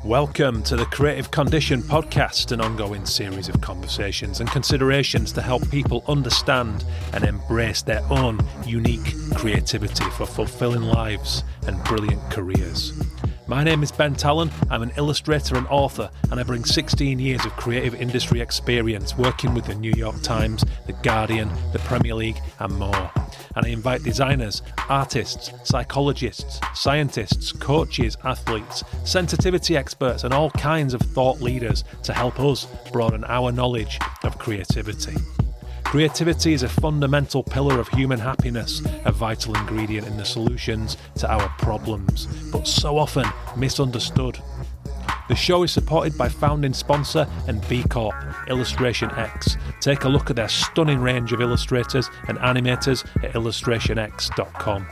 Welcome to the Creative Condition podcast, an ongoing series of conversations and considerations to help people understand and embrace their own unique creativity for fulfilling lives and brilliant careers. My name is Ben Talon. I'm an illustrator and author, and I bring 16 years of creative industry experience working with the New York Times, The Guardian, the Premier League, and more. And I invite designers, artists, psychologists, scientists, coaches, athletes, sensitivity experts, and all kinds of thought leaders to help us broaden our knowledge of creativity. Creativity is a fundamental pillar of human happiness, a vital ingredient in the solutions to our problems, but so often misunderstood. The show is supported by founding sponsor and B Corp, Illustration X. Take a look at their stunning range of illustrators and animators at illustrationx.com.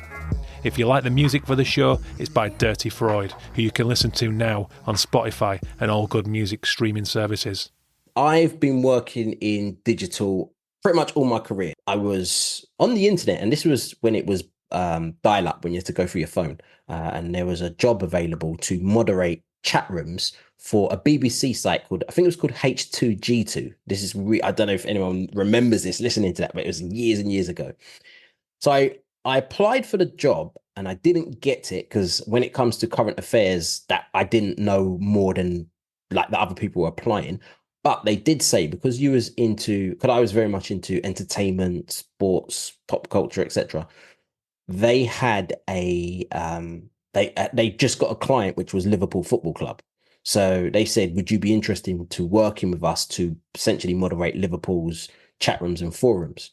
If you like the music for the show, it's by Dirty Freud, who you can listen to now on Spotify and all good music streaming services. I've been working in digital pretty much all my career. I was on the internet, and this was when it was dial-up, when you had to go through your phone, and there was a job available to moderate chat rooms for a BBC site called, I think it was called H2G2. This is, I don't know if anyone remembers this, listening to that, but it was years and years ago. So I applied for the job and I didn't get it because when it comes to current affairs, that I didn't know more than like the other people were applying. But they did say, because you was into, because I was very much into entertainment, sports, pop culture, etc. They had a they just got a client, which was Liverpool Football Club. So they said, would you be interested to working with us to essentially moderate Liverpool's chat rooms and forums?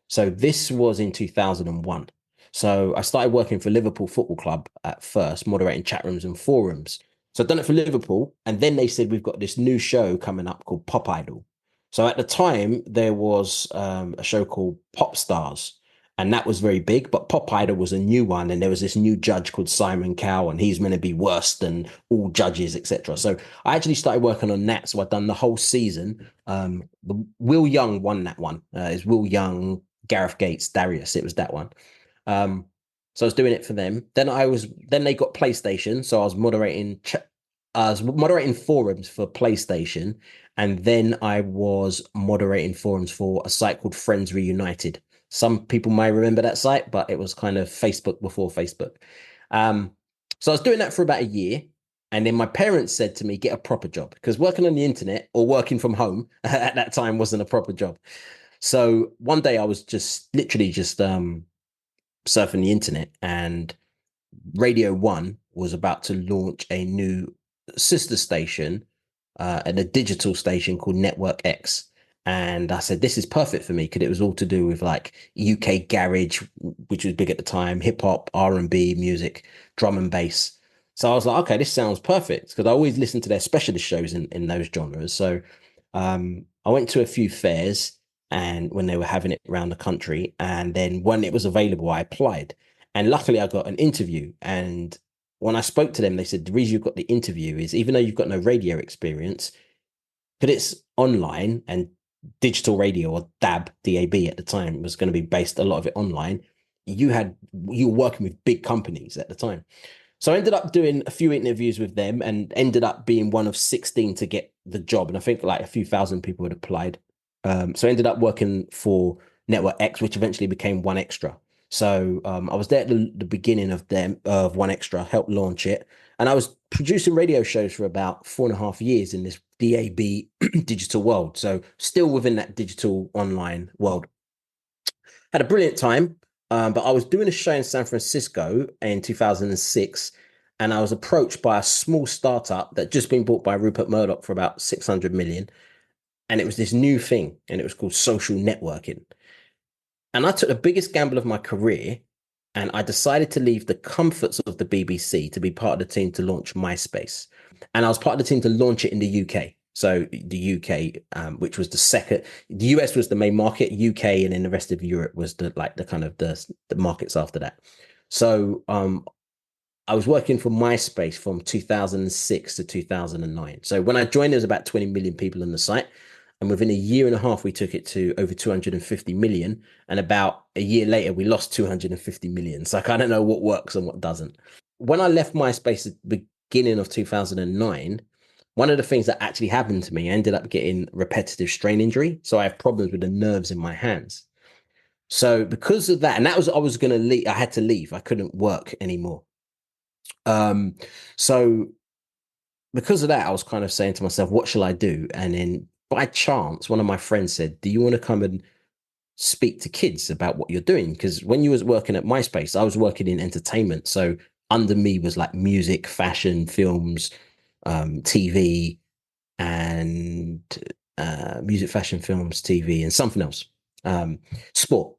So this was in 2001. So I started working for Liverpool Football Club at first, moderating chat rooms and forums. So I've done it for Liverpool. And then they said, we've got this new show coming up called Pop Idol. So at the time, there was a show called Pop Stars. And that was very big, but Pop Idol was a new one. And there was this new judge called Simon Cowell, and he's meant to be worse than all judges, etc. So I actually started working on that. So I've done the whole season. Will Young won that one. It's Will Young, Gareth Gates, Darius. It was that one. So I was doing it for them. Then they got PlayStation. So I was moderating forums for PlayStation. And then I was moderating forums for a site called Friends Reunited. Some people might remember that site, but it was kind of Facebook before Facebook. So I was doing that for about a year. And then my parents said to me, get a proper job, because working on the internet or working from home at that time wasn't a proper job. So one day I was literally surfing the internet, and Radio 1 was about to launch a new sister station and a digital station called Network X. And I said, this is perfect for me, because it was all to do with like UK garage, which was big at the time, hip hop, R&B music, drum and bass. So I was like, okay, this sounds perfect, because I always listened to their specialist shows in those genres. So I went to a few fairs, and when they were having it around the country, and then when it was available, I applied, and luckily I got an interview. And when I spoke to them, they said, the reason you've got the interview is, even though you've got no radio experience, but it's online, and digital radio, or DAB at the time, was going to be based a lot of it online. You were working with big companies at the time. So I ended up doing a few interviews with them and ended up being one of 16 to get the job. And I think like a few thousand people had applied. So I ended up working for Network X, which eventually became One Extra. So I was there at the beginning of One Extra, helped launch it. And I was producing radio shows for about 4.5 years in this DAB digital world. So still within that digital online world. Had a brilliant time. But I was doing a show in San Francisco in 2006, and I was approached by a small startup that just been bought by Rupert Murdoch for about 600 million. And it was this new thing, and it was called social networking. And I took the biggest gamble of my career, and I decided to leave the comforts of the BBC to be part of the team to launch MySpace. And I was part of the team to launch it in the UK. So the UK, which was the second, the US was the main market, UK, and then the rest of Europe was the markets after that. So I was working for MySpace from 2006 to 2009. So when I joined, there was about 20 million people on the site. And within a year and a half, we took it to over 250 million. And about a year later, we lost 250 million. So I kind of know what works and what doesn't. When I left MySpace beginning of 2009, one of the things that actually happened to me, I ended up getting repetitive strain injury. So I have problems with the nerves in my hands. So because of that, and that was, I was going to leave, I had to leave. I couldn't work anymore. Um, so because of that, I was kind of saying to myself, what shall I do? And then by chance, one of my friends said, do you want to come and speak to kids about what you're doing? Because when you was working at MySpace, I was working in entertainment. So under me was like music, fashion, films, TV, and music, fashion, films, TV, and something else, sport.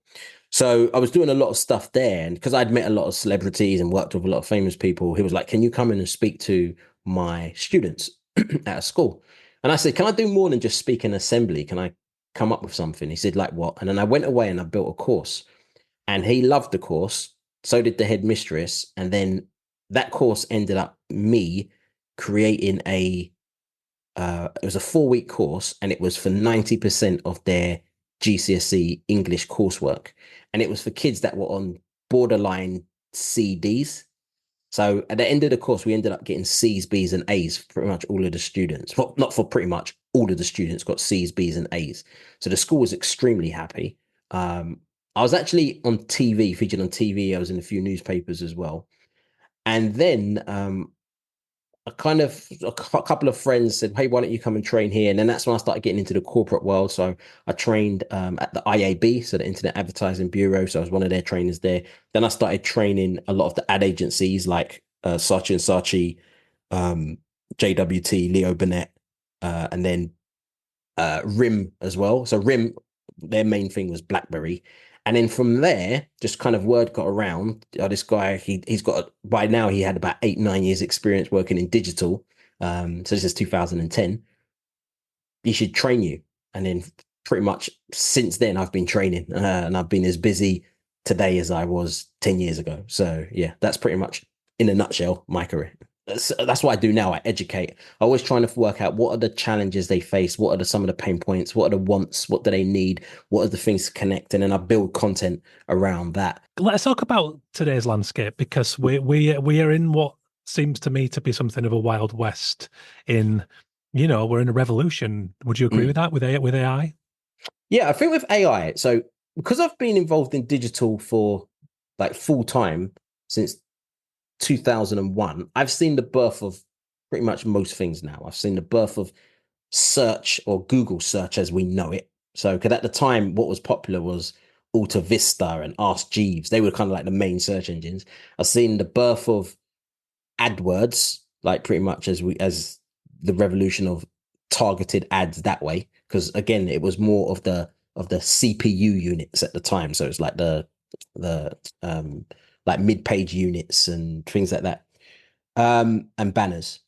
So I was doing a lot of stuff there, and because I'd met a lot of celebrities and worked with a lot of famous people, he was like, "Can you come in and speak to my students at a school?" And I said, "Can I do more than just speak in assembly? Can I come up with something?" He said, "Like what?" And then I went away and I built a course, and he loved the course. So did the headmistress, and then that course ended up me creating a it was a 4 week course, and it was for 90% of their GCSE English coursework. And it was for kids that were on borderline CDs. So at the end of the course, we ended up getting C's, B's, and A's for pretty much all of the students. Well, not for pretty much all of the students got C's, B's, and A's. So the school was extremely happy. I was actually on TV, featured on TV. I was in a few newspapers as well. And then a couple of friends said, "Hey, why don't you come and train here?" And then that's when I started getting into the corporate world. So I trained at the IAB, so the Internet Advertising Bureau. So I was one of their trainers there. Then I started training a lot of the ad agencies like Saatchi and Saatchi, JWT, Leo Burnett, and then RIM as well. So RIM, their main thing was BlackBerry. And then from there, just kind of word got around. This guy, he's got, by now he had about 8, 9 years experience working in digital. So this is 2010. He should train you. And then pretty much since then, I've been training and I've been as busy today as I was 10 years ago. So yeah, that's pretty much in a nutshell my career. That's what I do now. I educate. I always trying to work out what are the challenges they face, what are some of the pain points, what are the wants, what do they need, what are the things to connect, and then I build content around that. Let's talk about today's landscape, because we are in what seems to me to be something of a wild west. We're in a revolution. Would you agree with that with AI? Yeah, I think with AI. So because I've been involved in digital for like full time since 2001, I've seen the birth of pretty much most things now. I've seen the birth of search, or Google search as we know it. So, because at the time, what was popular was Alta Vista and Ask Jeeves. They were kind of like the main search engines. I've seen the birth of AdWords, like pretty much as the revolution of targeted ads that way. Because again, it was more of the CPU units at the time. So it's like the like mid-page units and things like that. And banners.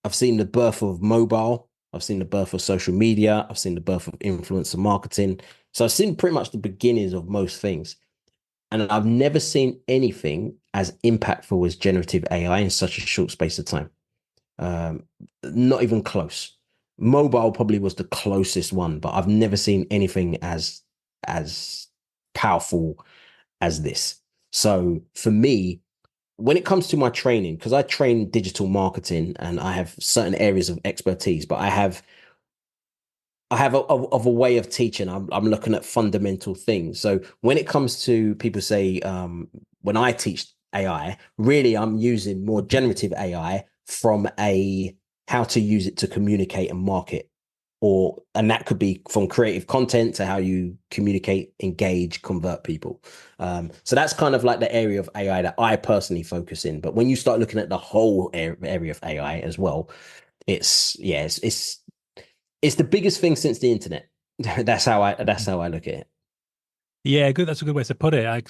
I've seen the birth of mobile. I've seen the birth of social media. I've seen the birth of influencer marketing. So I've seen pretty much the beginnings of most things. And I've never seen anything as impactful as generative AI in such a short space of time. Um, Not even close. Mobile probably was the closest one, but I've never seen anything as powerful as this. So for me, when it comes to my training, because I train digital marketing and I have certain areas of expertise, but I have a way of teaching. I'm looking at fundamental things. So when it comes to people say, when I teach AI, really I'm using more generative AI from a how to use it to communicate and market, and that could be from creative content to how you communicate, engage, convert people. So that's kind of like the area of AI that I personally focus in. But when you start looking at the whole area of AI as well, it's the biggest thing since the internet. That's how I look at it. Yeah, good. That's a good way to put it.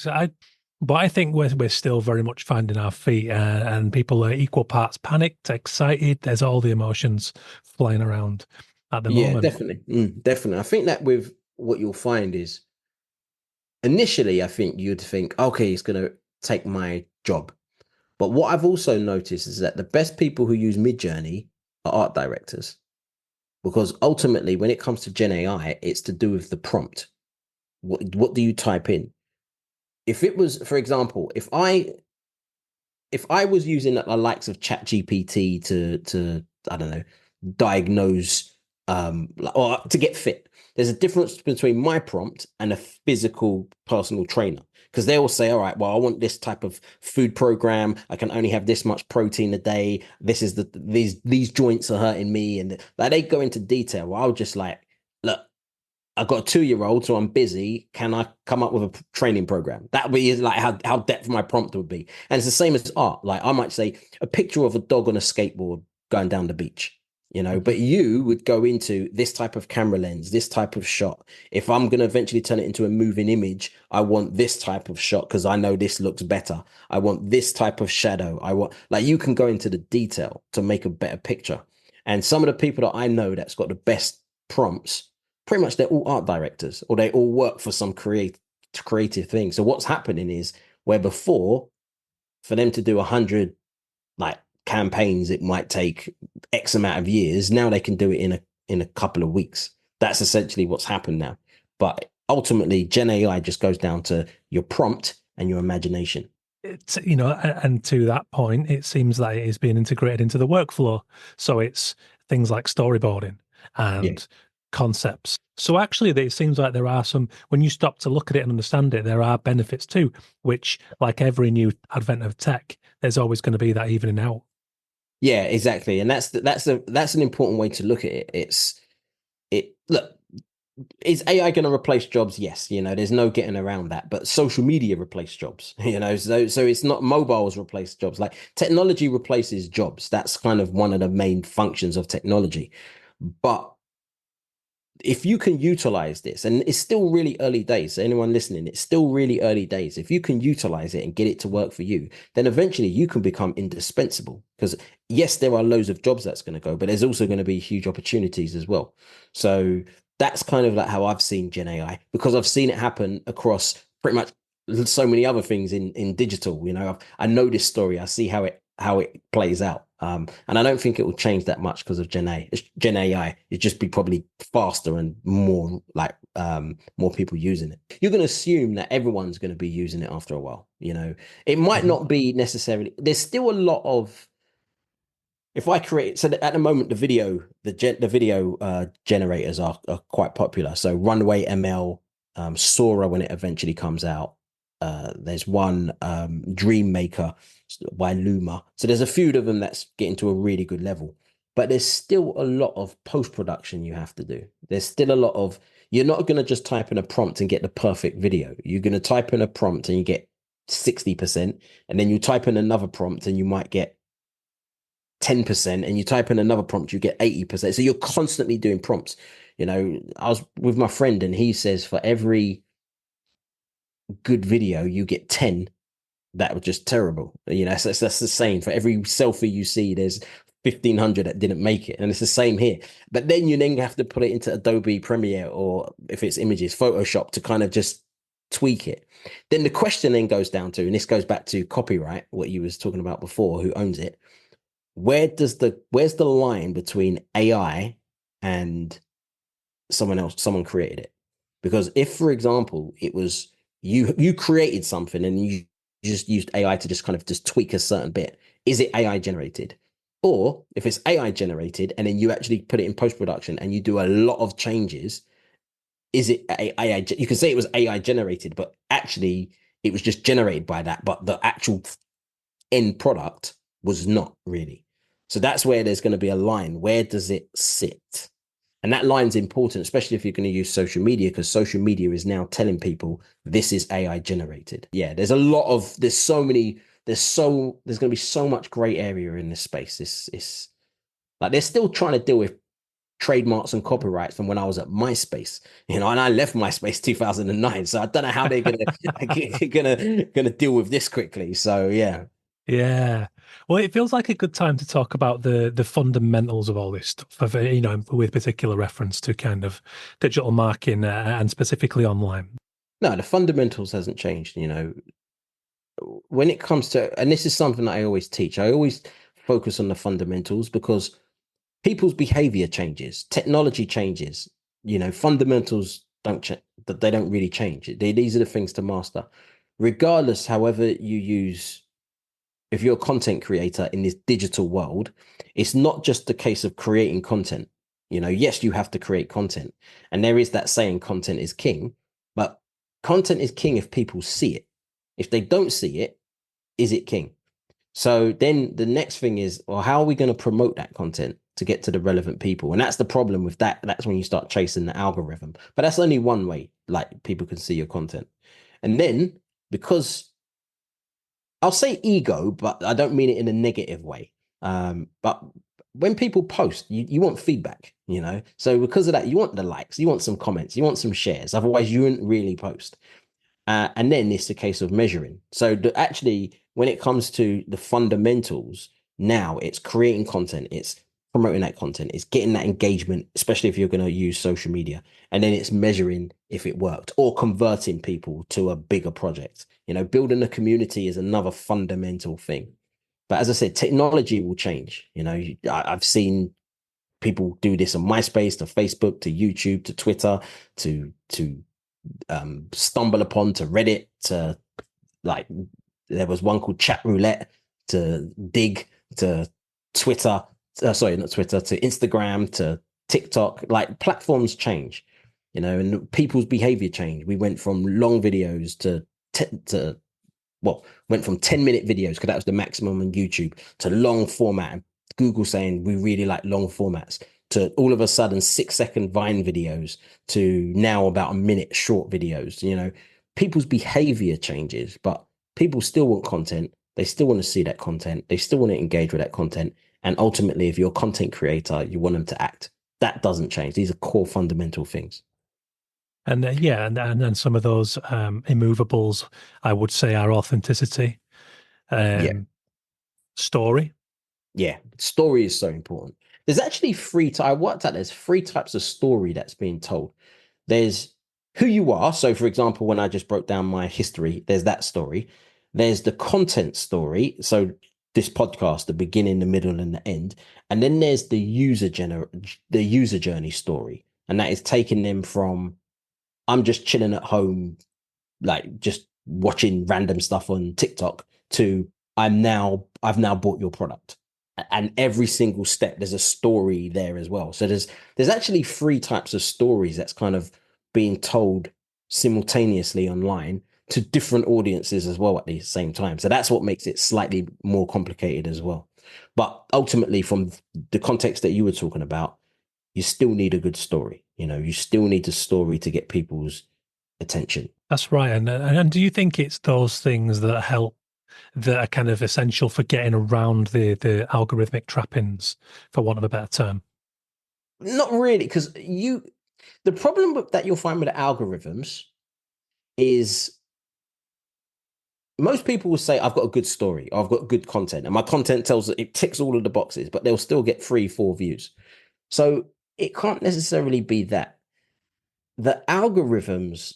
But I think we're still very much finding our feet, and people are equal parts panicked, excited. There's all the emotions flying around at the Yeah, moment. definitely. Definitely. I think that with what you'll find is initially, I think you'd think, okay, it's going to take my job. But what I've also noticed is that the best people who use Midjourney are art directors, because ultimately, when it comes to Gen AI, it's to do with the prompt. What do you type in? If it was, for example, if I if I was using the likes of ChatGPT to I don't know, diagnose or to get fit, there's a difference between my prompt and a physical personal trainer, because they will say, all right, well, I want this type of food program, I can only have this much protein a day, this is these joints are hurting me, and like they go into detail. Well, I'll just like, look, I've got a 2-year-old, so I'm busy. Can I come up with a training program? That would be like how depth my prompt would be. And it's the same as art. Like I might say a picture of a dog on a skateboard going down the beach, but you would go into this type of camera lens, this type of shot. If I'm going to eventually turn it into a moving image, I want this type of shot because I know this looks better. I want this type of shadow. I want, like, you can go into the detail to make a better picture. And some of the people that I know that's got the best prompts, pretty much they're all art directors, or they all work for some creative thing. So what's happening is, where before, for them to do 100 like campaigns, it might take X amount of years. Now they can do it in a couple of weeks. That's essentially what's happened now. But ultimately, Gen AI just goes down to your prompt and your imagination. It's, and to that point, it seems that it is being integrated into the workflow. So it's things like storyboarding and concepts. So actually, it seems like there are some, when you stop to look at it and understand it, there are benefits too, which, like every new advent of tech, there's always going to be that evening out. Yeah, exactly. And that's an important way to look at it. Look, is AI going to replace jobs? Yes, there's no getting around that. But social media replace jobs, so it's not mobiles replace jobs. Like, technology replaces jobs. That's kind of one of the main functions of technology. But if you can utilize this, and it's still really early days, so anyone listening, it's still really early days. If you can utilize it and get it to work for you, then eventually you can become indispensable. Because yes, there are loads of jobs that's going to go, but there's also going to be huge opportunities as well. So that's kind of like how I've seen Gen AI, because I've seen it happen across pretty much so many other things in digital. I know this story. I see how it plays out. And I don't think it will change that much because of Gen AI. It'd just be probably faster and more like more people using it. You're going to assume that everyone's going to be using it after a while. It might not be necessarily. There's still a lot of. If I create, so at the moment, the video generators are quite popular. So Runway ML, Sora when it eventually comes out. There's one Dream Maker by Luma. So there's a few of them that's getting to a really good level. But there's still a lot of post-production you have to do. There's still a lot of, you're not going to just type in a prompt and get the perfect video. You're going to type in a prompt and you get 60%, and then you type in another prompt and you might get 10%, and you type in another prompt, you get 80%. So you're constantly doing prompts. I was with my friend and he says for every good video, you get 10 that were just terrible. So that's the same. For every selfie you see, there's 1,500 that didn't make it. And it's the same here. But then you have to put it into Adobe Premiere, or if it's images, Photoshop, to kind of just tweak it. Then the question then goes down to, and this goes back to copyright, what you was talking about before, who owns it. Where's the line between AI and someone created it? Because if, for example, it was you created something and you just used AI to just kind of just tweak a certain bit, is it AI generated? Or if it's AI generated and then you actually put it in post-production and you do a lot of changes, is it AI? You can say it was AI generated, but actually it was just generated by that, but the actual end product was not really. So that's where there's going to be a line. Where does it sit? And that line's important, especially if you're going to use social media, because social media is now telling people this is AI generated. Yeah, there's going to be so much gray area in this space. It's like they're still trying to deal with trademarks and copyrights from when I was at MySpace, and I left MySpace 2009. So I don't know how they're gonna deal with this quickly. So yeah. Yeah. Well, it feels like a good time to talk about the fundamentals of all this stuff, with particular reference to kind of digital marketing and specifically online. No, the fundamentals hasn't changed. When it comes to, and this is something that I always teach, I always focus on the fundamentals, because people's behavior changes, technology changes, fundamentals they don't really change. These are the things to master, regardless, however you use if you're a content creator in this digital world, it's not just the case of creating content. Yes, you have to create content. And there is that saying, content is king, but content is king if people see it. If they don't see it, is it king? So then the next thing is, well, how are we going to promote that content to get to the relevant people? And that's the problem with that. That's when you start chasing the algorithm. But that's only one way, like, people can see your content. And then, because I'll say ego, but I don't mean it in a negative way. But when people post, you want feedback, So because of that, you want the likes, you want some comments, you want some shares. Otherwise, you wouldn't really post. And then it's a case of measuring. So actually, when it comes to the fundamentals, now it's creating content, it's promoting that content, it's getting that engagement, especially if you're going to use social media. And then it's measuring if it worked or converting people to a bigger project. Building a community is another fundamental thing. But as I said, technology will change. I've seen people do this on MySpace, to Facebook, to YouTube, to Twitter, to stumble upon, to Reddit, to, like, there was one called Chat Roulette, to Dig, to Twitter, sorry, not Twitter, to Instagram, to TikTok. Like, platforms change, and people's behavior change. We went from long videos went from 10-minute videos, because that was the maximum on YouTube, to long format, and Google saying we really like long formats, to all of a sudden 6-second Vine videos, to now about a minute short videos. People's behavior changes, but people still want content. They still want to see that content. They still want to engage with that content. And ultimately, if you're a content creator, you want them to act. That doesn't change. These are core fundamental things. And and some of those immovables, I would say, are authenticity, story. Yeah, story is so important. There's actually I worked out there's 3 types of story that's being told. There's who you are. So, for example, when I just broke down my history, there's that story. There's the content story. So this podcast, the beginning, the middle, and the end. And then there's the user journey story. And that is taking them from, I'm just chilling at home, like just watching random stuff on TikTok, to I've now bought your product. And every single step, there's a story there as well. So there's actually 3 types of stories that's kind of being told simultaneously online to different audiences as well at the same time. So that's what makes it slightly more complicated as well. But ultimately, from the context that you were talking about, you still need a good story. You still need a story to get people's attention. That's right. And do you think it's those things that are kind of essential for getting around the algorithmic trappings, for want of a better term? Not really, because the problem that you'll find with the algorithms is most people will say, I've got a good story, or I've got good content, and my content it ticks all of the boxes, but they'll still get 3-4 views. So it can't necessarily be that. The algorithms,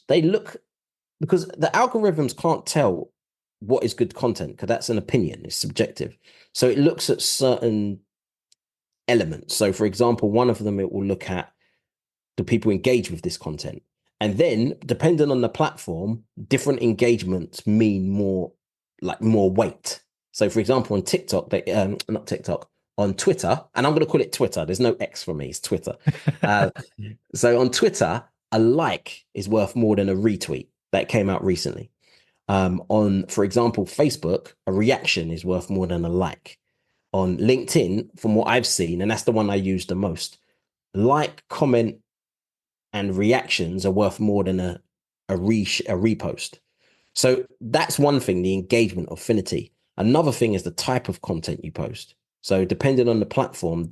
because the algorithms can't tell what is good content, because that's an opinion, it's subjective. So it looks at certain elements. So, for example, one of them, it will look at, do people engage with this content? And then, depending on the platform, different engagements mean more weight. So, for example, on TikTok, not TikTok, on Twitter, and I'm going to call it Twitter. There's no X for me, it's Twitter. So on Twitter, a like is worth more than a retweet. That came out recently. On, for example, Facebook, a reaction is worth more than a like. On LinkedIn, from what I've seen, and that's the one I use the most, like, comment, and reactions are worth more than a repost. So that's one thing, the engagement affinity. Another thing is the type of content you post. So depending on the platform,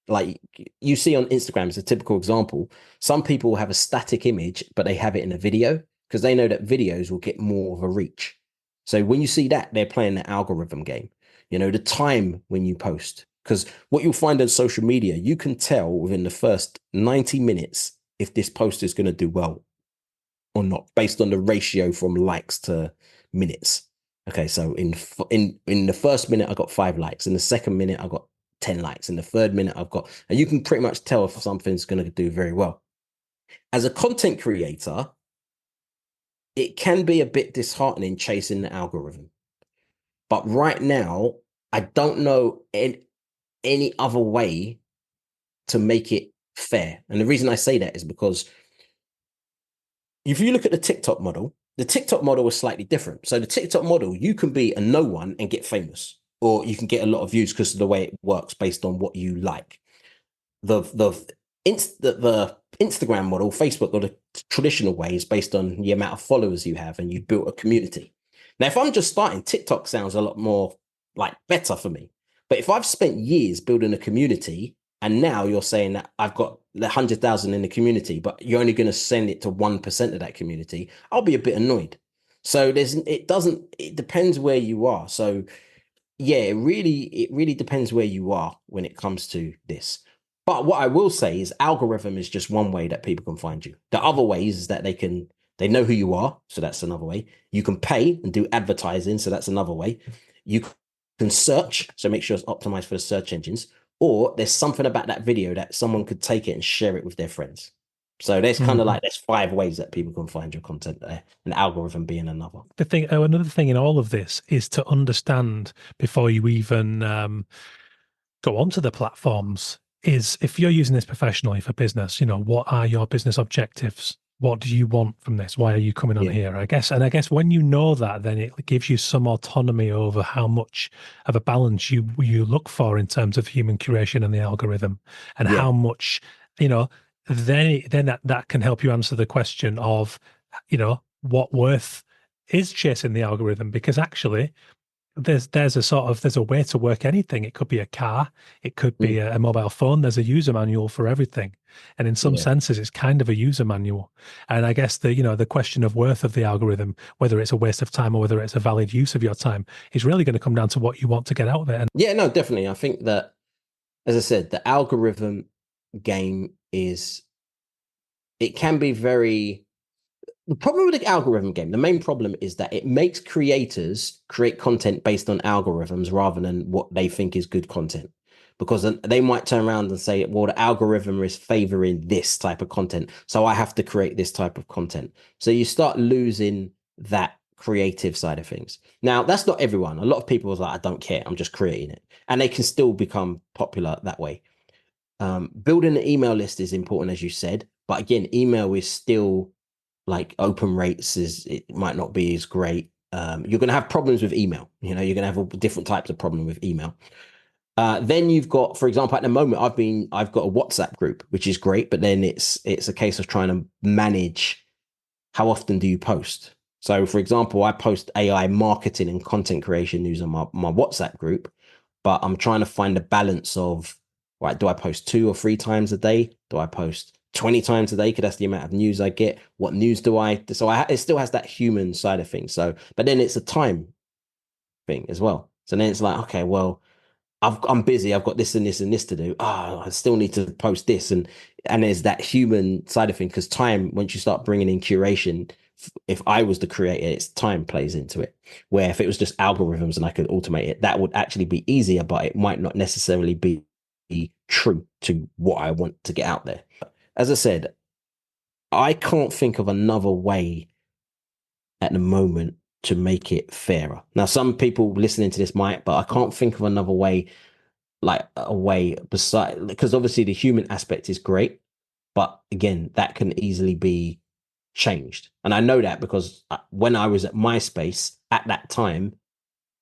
like you see on Instagram, it's a typical example. Some people have a static image, but they have it in a video, because they know that videos will get more of a reach. So when you see that, they're playing the algorithm game. The time when you post, because what you'll find on social media, you can tell within the first 90 minutes if this post is going to do well or not, based on the ratio from likes to minutes. Okay, so in the first minute, I got 5 likes. In the second minute, I got 10 likes. In the third minute, and you can pretty much tell if something's going to do very well. As a content creator, it can be a bit disheartening chasing the algorithm. But right now, I don't know any other way to make it fair. And the reason I say that is because if you look at the TikTok model is slightly different. So the TikTok model, you can be a no one and get famous, or you can get a lot of views because of the way it works based on what you like. The Instagram model, Facebook, or the traditional way is based on the amount of followers you have and you built a community. Now, if I'm just starting, TikTok sounds a lot more like better for me. But if I've spent years building a community and now you're saying that I've got 100,000 in the community, but you're only going to send it to 1% of that community, I'll be a bit annoyed. So it depends where you are. So yeah, it really depends where you are when it comes to this. But what I will say is algorithm is just one way that people can find you. The other ways is that they know who you are, so that's another way. You can pay and do advertising, so that's another way. You can search, so make sure it's optimized for the search engines, or there's something about that video that someone could take it and share it with their friends. So there's kind of like there's 5 ways that people can find your content there, and algorithm being another. Another thing in all of this is to understand before you even go onto the platforms is if you're using this professionally for business, what are your business objectives? What do you want from this? Why are you coming on here? I guess when you know that, then it gives you some autonomy over how much of a balance you look for in terms of human curation and the algorithm, and how much, then that can help you answer the question of, what worth is chasing the algorithm, because actually there's a way to work anything. It could be a car, it could be a mobile phone. There's a user manual for everything, and in some senses it's kind of a user manual. And I guess the question of worth of the algorithm, whether it's a waste of time or whether it's a valid use of your time, is really going to come down to what you want to get out of it. And yeah, no, definitely. I think that, as I said, the algorithm game it can be very. The problem with the algorithm game, the main problem is that it makes creators create content based on algorithms rather than what they think is good content. Because they might turn around and say, well, the algorithm is favoring this type of content, so I have to create this type of content. So you start losing that creative side of things. Now, that's not everyone. A lot of people are like, I don't care, I'm just creating it. And they can still become popular that way. Building an email list is important, as you said. But again, email is still like open rates it might not be as great. You're going to have problems with email. You're going to have different types of problem with email. Then you've got, for example, at the moment, I've got a WhatsApp group, which is great, but then it's a case of trying to manage how often do you post. So, for example, I post AI marketing and content creation news on my WhatsApp group, but I'm trying to find a balance of, right, do I post 2 or 3 times a day? Do I post 20 times a day? Because that's the amount of news I get. What news do I? So it still has that human side of things. So, but then it's a time thing as well. So then it's like, okay, well, I'm busy. I've got this and this and this to do. I still need to post this, and there's that human side of thing, because time. Once you start bringing in curation, if I was the creator, it's time plays into it. Where if it was just algorithms and I could automate it, that would actually be easier, but it might not necessarily be true to what I want to get out there. As I said, I can't think of another way at the moment to make it fairer. Now, some people listening to this might, but I can't think of another way, like a way beside, because obviously the human aspect is great, but again, that can easily be changed. And I know that because when I was at MySpace at that time,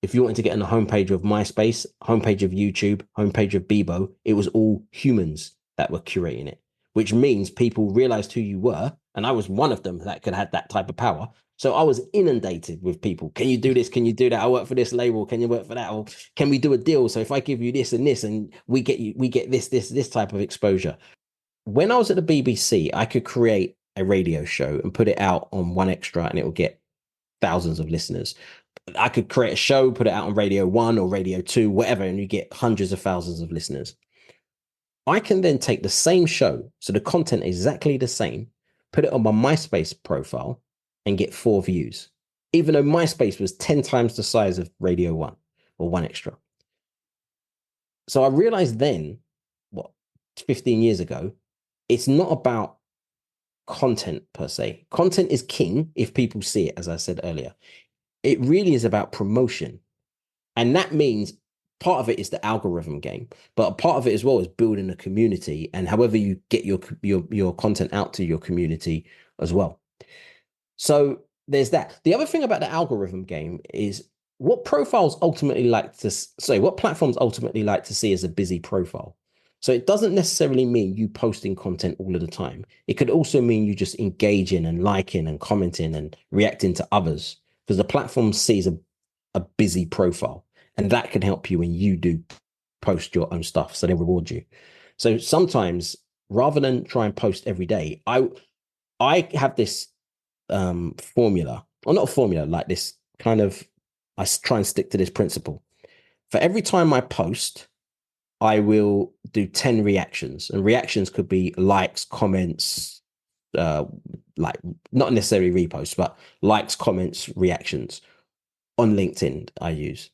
if you wanted to get on the homepage of MySpace, homepage of YouTube, homepage of Bebo, it was all humans that were curating it, which means people realized who you were. And I was one of them that could have that type of power. So I was inundated with people. Can you do this? Can you do that? I work for this label. Can you work for that? Or can we do a deal? So if I give you this and this, and we get this type of exposure. When I was at the BBC, I could create a radio show and put it out on 1Xtra, and it will get thousands of listeners. I could create a show, put it out on Radio 1 or Radio 2, whatever, and you get hundreds of thousands of listeners. I can then take the same show, so the content is exactly the same, put it on my MySpace profile, and get 4 views, even though MySpace was 10 times the size of Radio 1 or 1Xtra. So I realized then, 15 years ago, it's not about content per se. Content is king if people see it, as I said earlier. It really is about promotion. And that means part of it is the algorithm game, but a part of it as well is building a community and however you get your content out to your community as well. So there's that. The other thing about the algorithm game is what profiles ultimately like to say, what platforms ultimately like to see as a busy profile. So it doesn't necessarily mean you posting content all of the time. It could also mean you just engaging and liking and commenting and reacting to others because the platform sees a busy profile and that can help you when you do post your own stuff. So they reward you. So sometimes rather than try and post every day, I have this formula, or not a formula, like this kind of, I try and stick to this principle. For every time I post, I will do 10 reactions, and reactions could be likes, comments, like not necessarily reposts, but likes, comments, reactions on LinkedIn I use.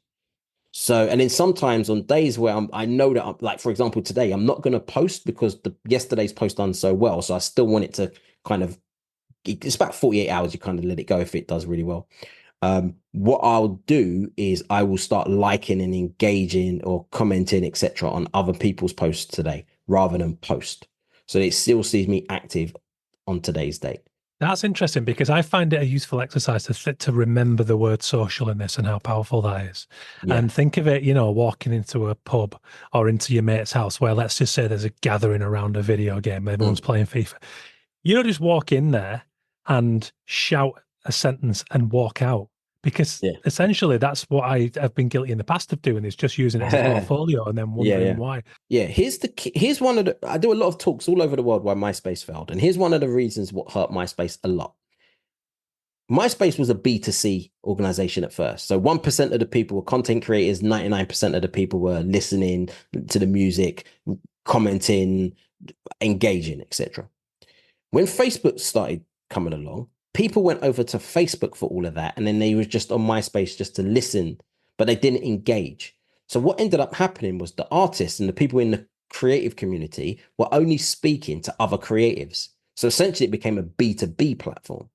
So, and then sometimes on days where I know that I'm like, for example, today, I'm not going to post because yesterday's post done so well. So I still want it to kind of, it's about 48 hours. You kind of let it go if it does really well. What I'll do is I will start liking and engaging or commenting, etc., on other people's posts today rather than post. So it still sees me active on today's date. That's interesting because I find it a useful exercise to remember the word social in this and how powerful that is. Yeah. And think of it, walking into a pub or into your mate's house where let's just say there's a gathering around a video game, everyone's playing FIFA. You don't just walk in there and shout a sentence and walk out because essentially that's what I have been guilty in the past of doing, is just using it as a portfolio and then wondering why. Yeah, here's one of the, I do a lot of talks all over the world why MySpace failed. And here's one of the reasons what hurt MySpace a lot. MySpace was a B2C organization at first. So 1% of the people were content creators, 99% of the people were listening to the music, commenting, engaging, etc. When Facebook started coming along, people went over to Facebook for all of that. And then they were just on MySpace just to listen, but they didn't engage. So what ended up happening was the artists and the people in the creative community were only speaking to other creatives. So essentially it became a B2B platform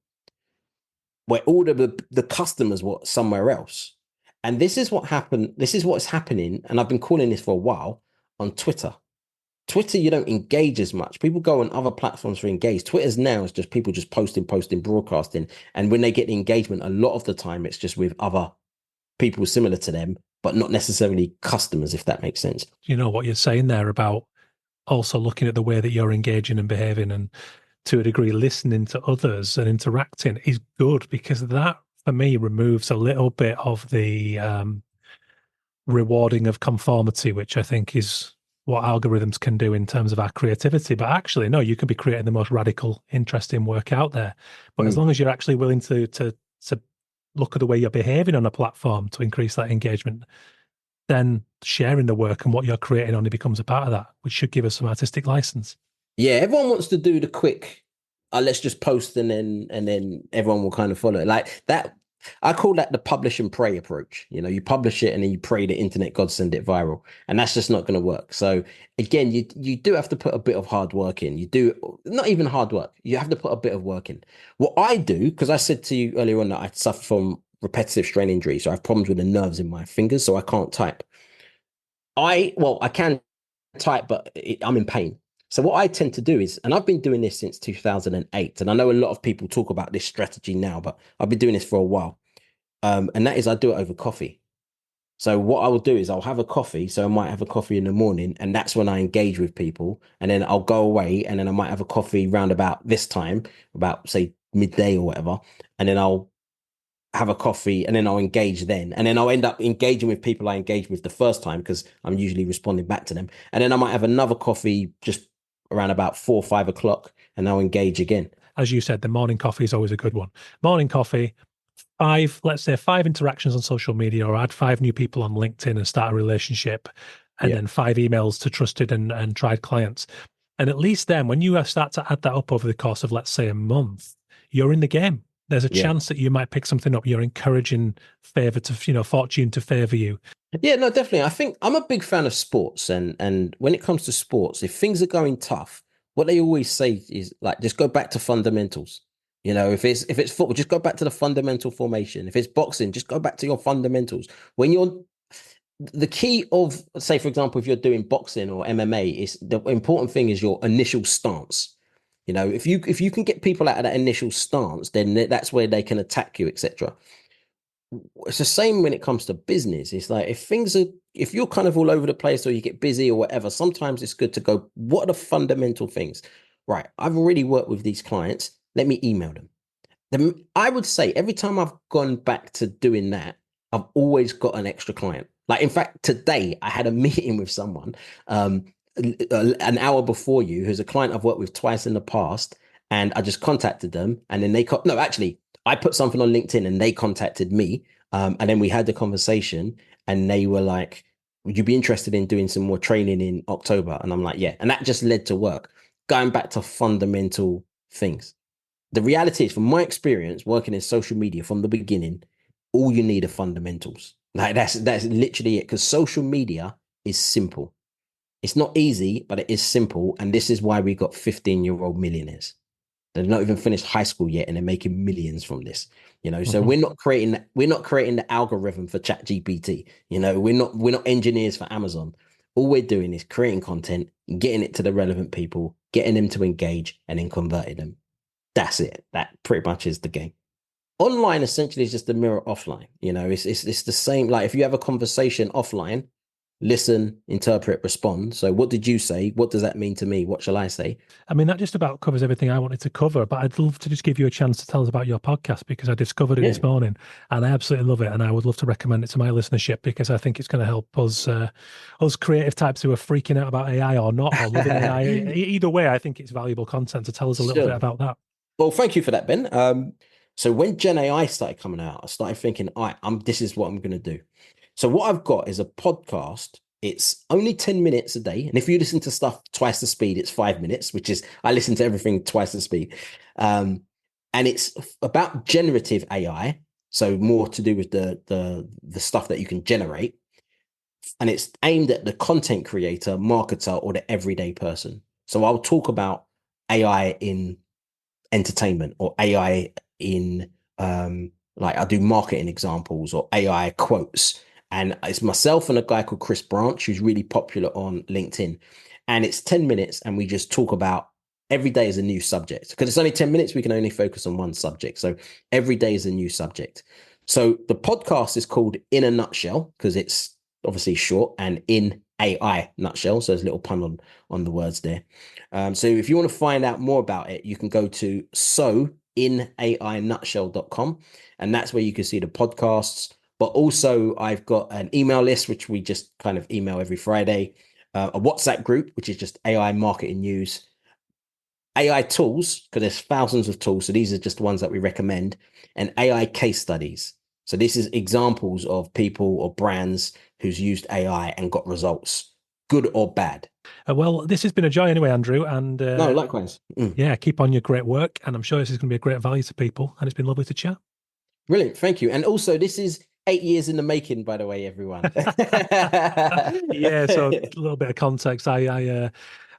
where all of the customers were somewhere else. And this is what happened. This is what's happening. And I've been calling this for a while on Twitter. Twitter, you don't engage as much. People go on other platforms for engage. Twitter's now is just people just posting, broadcasting. And when they get the engagement, a lot of the time it's just with other people similar to them, but not necessarily customers, if that makes sense. You know what you're saying there about also looking at the way that you're engaging and behaving and to a degree listening to others and interacting is good, because that for me removes a little bit of the rewarding of conformity, which I think is what algorithms can do in terms of our creativity. But actually, no, you can be creating the most radical, interesting work out there. But as long as you're actually willing to look at the way you're behaving on a platform to increase that engagement, then sharing the work and what you're creating only becomes a part of that, which should give us some artistic license. Yeah, everyone wants to do the quick, let's just post and then everyone will kind of follow it. Like that, I call that the publish and pray approach. You publish it and then you pray the internet God send it viral, and that's just not going to work. So again, you do have to put a bit of hard work in. You do, not even hard work, you have to put a bit of work in. What I do, because I said to you earlier on that I suffer from repetitive strain injury, so I have problems with the nerves in my fingers, so I can't type. I can type, but I'm in pain. So what I tend to do is, and I've been doing this since 2008, and I know a lot of people talk about this strategy now, but I've been doing this for a while. And that is I do it over coffee. So what I will do is I'll have a coffee. So I might have a coffee in the morning, and that's when I engage with people. And then I'll go away, and then I might have a coffee round about this time, about say midday or whatever. And then I'll have a coffee, and then I'll engage then. And then I'll end up engaging with people I engaged with the first time because I'm usually responding back to them. And then I might have another coffee just around about 4 or 5 o'clock, and I'll engage again. As you said, the morning coffee is always a good one. Morning coffee, let's say 5 interactions on social media, or add 5 new people on LinkedIn and start a relationship, and then 5 emails to trusted and tried clients. And at least then when you start to add that up over the course of, let's say, a month, you're in the game. There's a chance that you might pick something up. You're encouraging fortune to favor you. Yeah, no, definitely. I think I'm a big fan of sports, and when it comes to sports, if things are going tough, what they always say is like, just go back to fundamentals. If it's football, just go back to the fundamental formation. If it's boxing, just go back to your fundamentals. When you're the key of, say, for example, if you're doing boxing or MMA, is the important thing is your initial stance. You know, if you can get people out of that initial stance, then that's where they can attack you, etc. It's the same when it comes to business. It's like if you're kind of all over the place or you get busy or whatever, sometimes it's good to go, what are the fundamental things? Right, I've already worked with these clients. Let me email them. Then I would say every time I've gone back to doing that, I've always got an extra client. Like, in fact, today I had a meeting with someone an hour before you, who's a client I've worked with twice in the past, and I just contacted them, and then no, actually, I put something on LinkedIn, and they contacted me, and then we had the conversation, and they were like, "Would you be interested in doing some more training in October?" And I'm like, "Yeah," and that just led to work. Going back to fundamental things. The reality is, from my experience working in social media from the beginning, all you need are fundamentals. Like that's literally it. Because social media is simple. It's not easy, but it is simple. And this is why we got 15-year-old millionaires. They've not even finished high school yet, and they're making millions from this. You know, so we're not creating the algorithm for ChatGPT. You know, we're not engineers for Amazon. All we're doing is creating content, getting it to the relevant people, getting them to engage, and then converting them. That's it. That pretty much is the game. Online essentially is just a mirror offline. You know, it's the same. Like, if you have a conversation offline, listen, interpret, respond. So what did you say? What does that mean to me? What shall I say? I mean, that just about covers everything I wanted to cover, but I'd love to just give you a chance to tell us about your podcast, because I discovered it this morning and I absolutely love it. And I would love to recommend it to my listenership, because I think it's going to help us creative types who are freaking out about AI or not, or loving AI. Either way, I think it's valuable content. To tell us a little bit about that. Well, thank you for that, Ben. So when Gen AI started coming out, I started thinking, all right, this is what I'm going to do. So what I've got is a podcast. It's only 10 minutes a day. And if you listen to stuff twice the speed, it's 5 minutes, which is, I listen to everything twice the speed. And it's about generative AI. So more to do with the stuff that you can generate. And it's aimed at the content creator, marketer, or the everyday person. So I'll talk about AI in entertainment, or AI in like, I do marketing examples or AI quotes. And it's myself and a guy called Chris Branch, who's really popular on LinkedIn. And it's 10 minutes, and we just talk about every day is a new subject. Because it's only 10 minutes, we can only focus on one subject. So every day is a new subject. So the podcast is called In a Nutshell, because it's obviously short, and in AI nutshell. So there's a little pun on the words there. So if you want to find out more about it, you can go to inAInutshell.com, and that's where you can see the podcasts. But also, I've got an email list, which we just kind of email every Friday, a WhatsApp group, which is just AI marketing news, AI tools, because there's thousands of tools. So these are just the ones that we recommend, and AI case studies. So this is examples of people or brands who's used AI and got results, good or bad. Well, this has been a joy anyway, Andrew. And no, likewise. Yeah, keep on your great work. And I'm sure this is going to be a great value to people. And it's been lovely to chat. Brilliant. Thank you. And also, this is 8 years in the making, by the way, everyone. Yeah, so a little bit of context. Andrew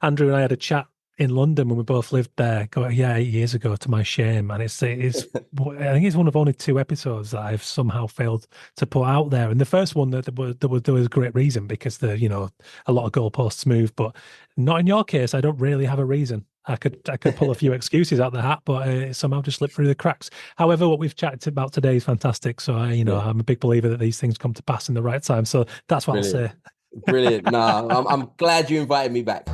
and I had a chat in London when we both lived there, 8 years ago, to my shame. And it's I think it's one of only 2 episodes that I've somehow failed to put out there. And the first one, there was a great reason, because a lot of goalposts move, but not in your case. I don't really have a reason. I could pull a few excuses out the hat, but it somehow just slipped through the cracks. However, what we've chatted about today is fantastic. So I'm a big believer that these things come to pass in the right time. So that's what I'll say. Brilliant. No, I'm glad you invited me back.